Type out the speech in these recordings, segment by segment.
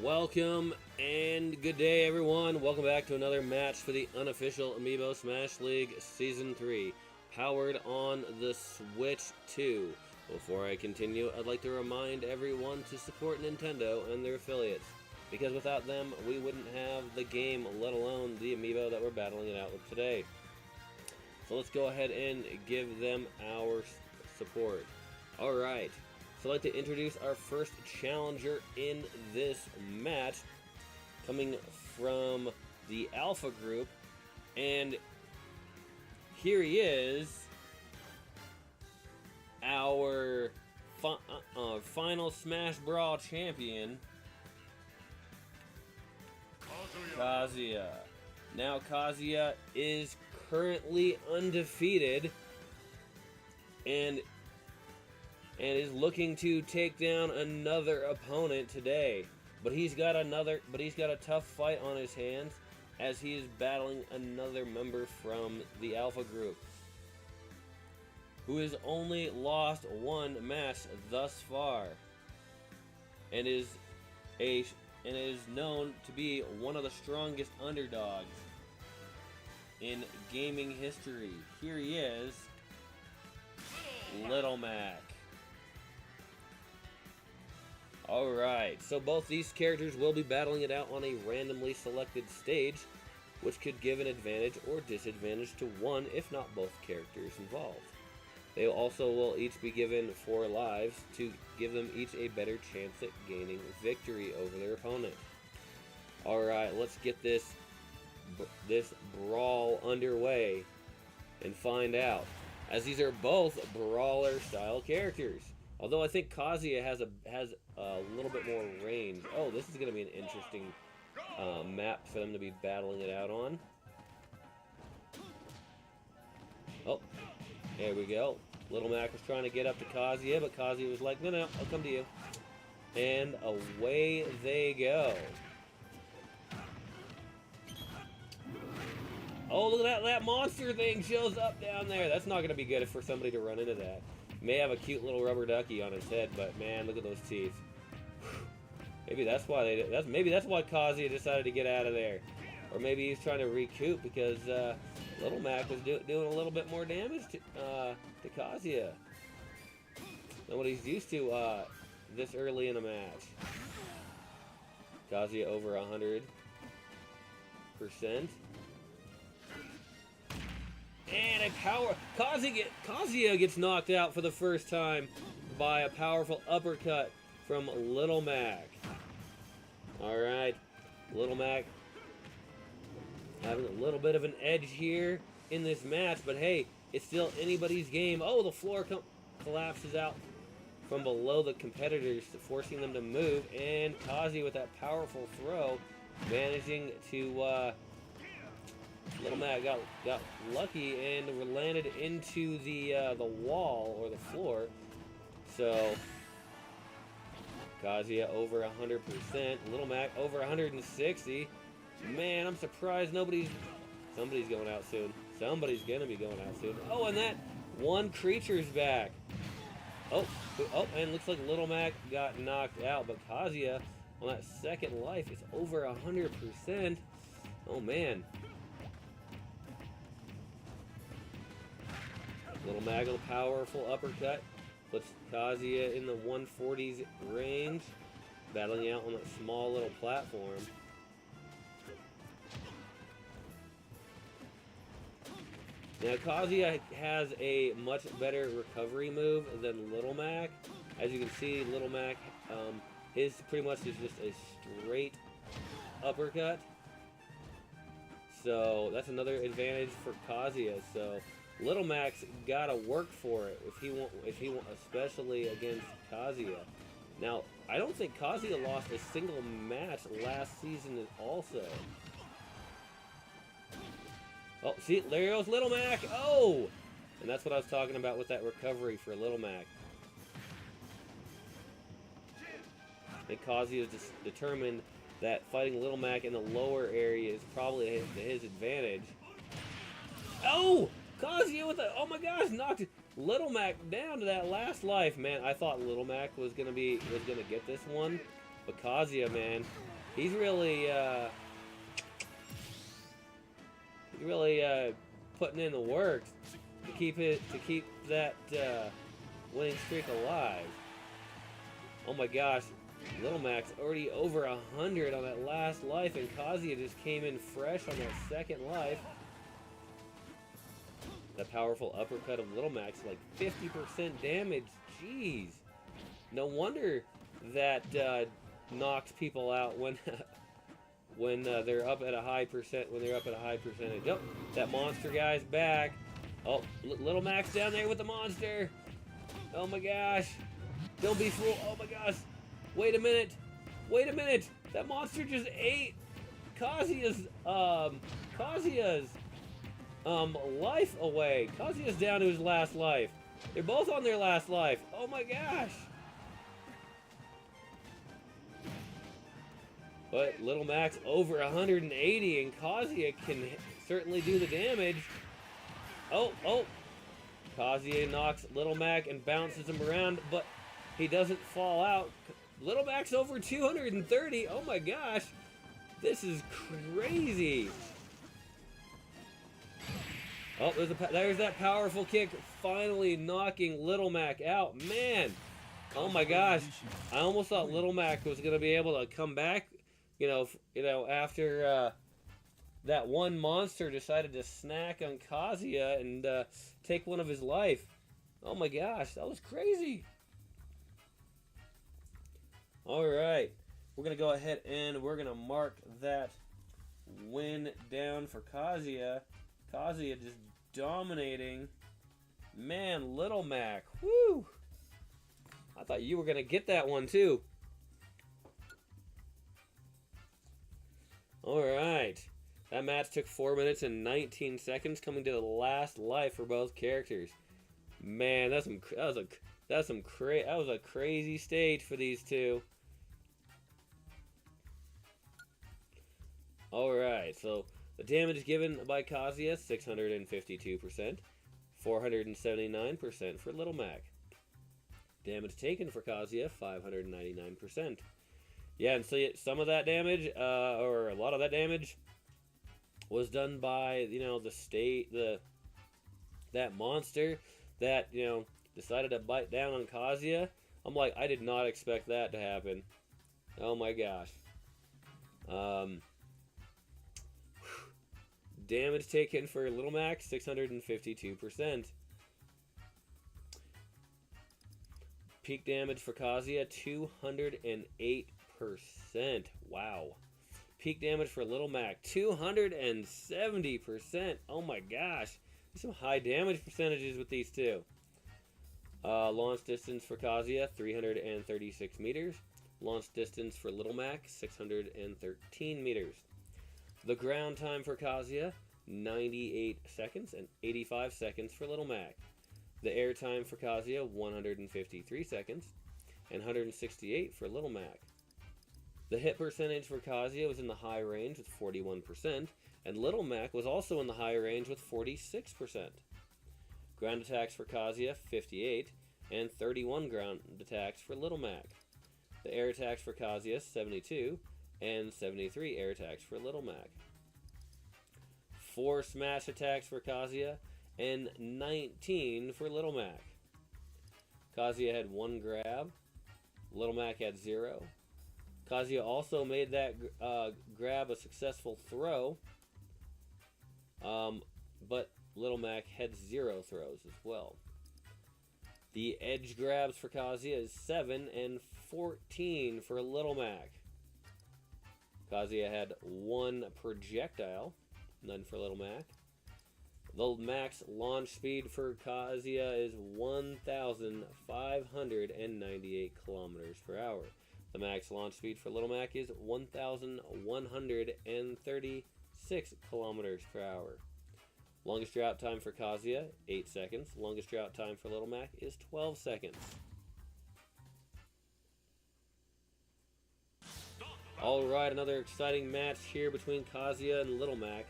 Welcome and good day, everyone. Welcome back to another match for the Unofficial Amiibo Smash League Season 3, powered on the Switch 2. Before I continue, I'd like to remind everyone to support Nintendo and their affiliates, because without them, we wouldn't have the game, let alone the Amiibo that we're battling it out with today. So let's go ahead and give them our support. Alright. So I'd like to introduce our first challenger in this match, coming from the Alpha group, and here he is, our final Smash Brawl champion, Kazuya. Now Kazuya is currently undefeated, and is looking to take down another opponent today. But he's got a tough fight on his hands, as he is battling another member from the Alpha group, who has only lost one match thus far, and is known to be one of the strongest underdogs in gaming history. Here he is, Little Mac. Alright, so both these characters will be battling it out on a randomly selected stage, which could give an advantage or disadvantage to one, if not both characters involved. They also will each be given 4 lives to give them each a better chance at gaining victory over their opponent. Alright, let's get this brawl underway and find out, as these are both brawler-style characters. Although I think Kazuya has a little bit more range. Oh, this is going to be an interesting map for them to be battling it out on. Oh, there we go. Little Mac was trying to get up to Kazuya, but Kazuya was like, no, I'll come to you. And away they go. Oh, look at that. That monster thing shows up down there. That's not going to be good for somebody to run into that. May have a cute little rubber ducky on his head, but man, look at those teeth. Maybe that's why Kazuya decided to get out of there, or maybe he's trying to recoup because Little Mac was doing a little bit more damage to Kazuya than what he's used to this early in a match. Kazuya over 100%. And a Kazuya gets knocked out for the first time by a powerful uppercut from Little Mac. Alright, Little Mac having a little bit of an edge here in this match, but hey, it's still anybody's game. Oh, the floor collapses out from below the competitors, forcing them to move, and Kazuya with that powerful throw, managing to Little Mac got lucky and landed into the wall or the floor. So Kazuya over 100%, Little Mac over 160. Man, I'm surprised somebody's going out soon. Somebody's gonna be going out soon. Oh, and that one creature's back. Oh, and looks like Little Mac got knocked out, but Kazuya on that second life is over 100%. Oh man. Little Mac with a powerful uppercut puts Kazuya in the 140s range, battling out on that small little platform. Now Kazuya has a much better recovery move than Little Mac. As you can see, Little Mac, his pretty much is just a straight uppercut. So that's another advantage for Kazuya. So Little Mac's gotta work for it if he want, especially against Kazuya. Now, I don't think Kazuya lost a single match last season also. Oh, see, there goes Little Mac. Oh! And that's what I was talking about with that recovery for Little Mac. And Kazuya is just determined that fighting Little Mac in the lower area is probably his advantage. Oh! Kazuya with a, oh my gosh, knocked Little Mac down to that last life. Man, I thought Little Mac was gonna get this one, But Kazuya, man, he's really putting in the work to keep that winning streak alive. Oh my gosh, Little Mac's already over 100 on that last life, and Kazuya just came in fresh on that second life. The powerful uppercut of Little Mac's like 50% damage. Jeez. No wonder that knocks people out when when they're up at a high percentage. Oh, that monster guy's back. Oh, Little Mac's down there with the monster. Oh my gosh. Don't be fooled. Oh my gosh. Wait a minute. That monster just ate Kazuya's life away. Kazuya's down to his last life. They're both on their last life. Oh my gosh. But Little Mac's over 180, and Kazuya can certainly do the damage. Oh. Kazuya knocks Little Mac and bounces him around, but he doesn't fall out. Little Mac's over 230. Oh my gosh. This is crazy. Oh, there's that powerful kick, finally knocking Little Mac out. Man, oh my gosh. I almost thought Little Mac was going to be able to come back, after that one monster decided to snack on Kazuya and take one of his life. Oh my gosh, that was crazy. All right, we're going to go ahead and we're going to mark that win down for Kazuya. Kazuya just dominating. Man, Little Mac, whoo! I thought you were going to get that one too. Alright, that match took 4 minutes and 19 seconds, coming to the last life for both characters. Man, that was a crazy stage for these two. Alright, so the damage given by Kazuya, 652%, 479% for Little Mac. Damage taken for Kazuya, 599%. Yeah, and so some of that damage, or a lot of that damage, was done by, that monster that, decided to bite down on Kazuya. I'm like, I did not expect that to happen. Oh my gosh. Damage taken for Little Mac, 652%. Peak damage for Kazuya, 208%. Wow. Peak damage for Little Mac, 270%. Oh my gosh. There's some high damage percentages with these two. Launch distance for Kazuya, 336 meters. Launch distance for Little Mac, 613 meters. The ground time for Kazuya, 98 seconds and 85 seconds for Little Mac. The air time for Kazuya, 153 seconds and 168 for Little Mac. The hit percentage for Kazuya was in the high range with 41%, and Little Mac was also in the high range with 46%. Ground attacks for Kazuya, 58, and 31 ground attacks for Little Mac. The air attacks for Kazuya, 72, and 73 air attacks for Little Mac. 4 smash attacks for Kazuya, and 19 for Little Mac. Kazuya had 1 grab. Little Mac had 0. Kazuya also made that grab a successful throw, but Little Mac had 0 throws as well. The edge grabs for Kazuya is 7 and 14 for Little Mac. Kazuya had 1 projectile, none for Little Mac. The max launch speed for Kazuya is 1,598 kilometers per hour. The max launch speed for Little Mac is 1,136 kilometers per hour. Longest drought time for Kazuya, 8 seconds. Longest drought time for Little Mac is 12 seconds. Alright, another exciting match here between Kazuya and Little Mac,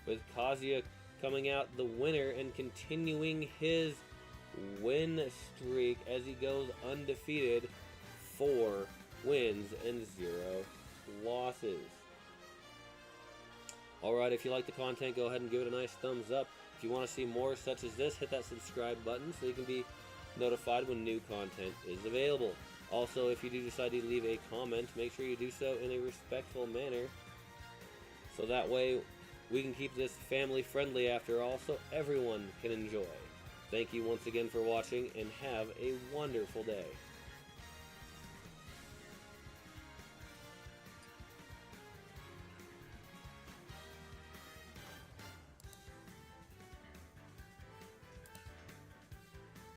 with Kazuya coming out the winner and continuing his win streak as he goes undefeated for wins and 0 losses. Alright, if you like the content, go ahead and give it a nice thumbs up. If you want to see more such as this, hit that subscribe button so you can be notified when new content is available. Also, if you do decide to leave a comment, make sure you do so in a respectful manner, so that way we can keep this family friendly after all, so everyone can enjoy. Thank you once again for watching, and have a wonderful day.